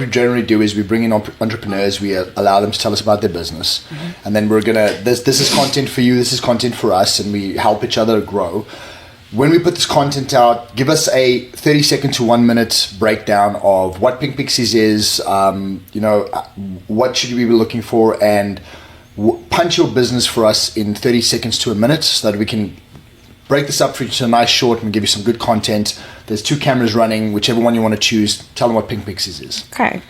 we generally do is we bring in entrepreneurs, we allow them to tell us about their business, and then we're gonna this is content for you, this is content for us, and we help each other grow. When we put this content out, give us a 30-second to 1 minute breakdown of what Pink Pixies is, what should we be looking for, and punch your business for us in 30 seconds to a minute so that we can break this up for you to a nice short and give you some good content. There's 2 cameras running, whichever one you want to choose. Tell them what Pink Pixies is. Okay.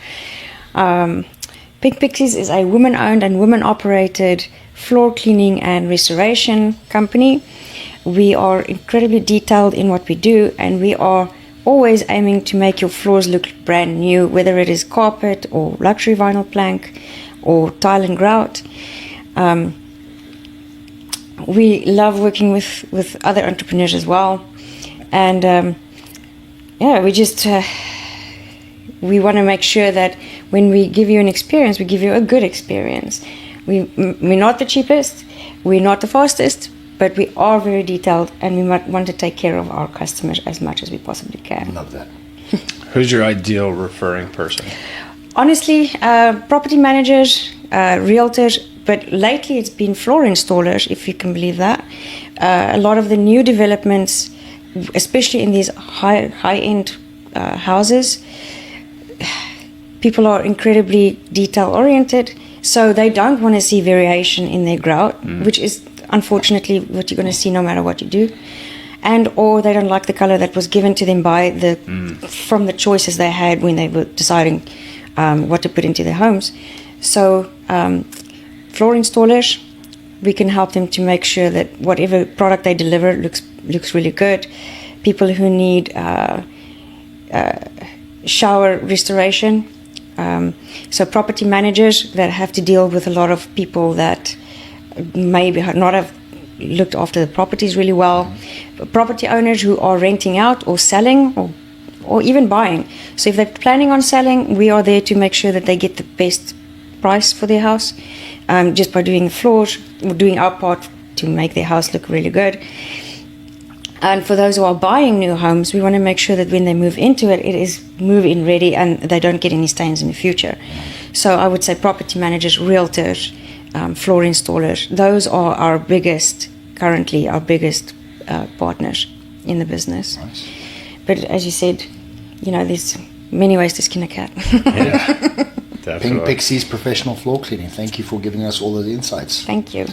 Pink Pixies is a women-owned and women-operated floor cleaning and restoration company. We are incredibly detailed in what we do, and we are always aiming to make your floors look brand new, whether it is carpet or luxury vinyl plank or tile and grout. We love working with other entrepreneurs as well, and we want to make sure that when we give you an experience, we give you a good experience. We're not the cheapest, we're not the fastest, but we are very detailed, and we want to take care of our customers as much as we possibly can. Love that. Who's your ideal referring person? Honestly, property managers, realtors, but lately it's been floor installers, if you can believe that. A lot of the new developments, especially in these high-end houses, people are incredibly detail-oriented, so they don't want to see variation in their grout, which is unfortunately what you're going to see no matter what you do. Or they don't like the color that was given to them by from the choices they had when they were deciding what to put into their homes. So floor installers, we can help them to make sure that whatever product they deliver looks really good. People who need shower restoration, so property managers that have to deal with a lot of people that maybe not have looked after the properties really well. Property owners who are renting out or selling or even buying. So if they're planning on selling, we are there to make sure that they get the best price for their house, just by doing the floors, or doing our part to make their house look really good. And for those who are buying new homes, we want to make sure that when they move into it, it is move-in ready and they don't get any stains in the future. So I would say property managers, realtors, floor installers, those are currently our biggest partners in the business. Nice. But as you said, there's many ways to skin a cat. Yeah, definitely. Pink Pixies Professional Floor Cleaning. Thank you for giving us all of the insights. Thank you.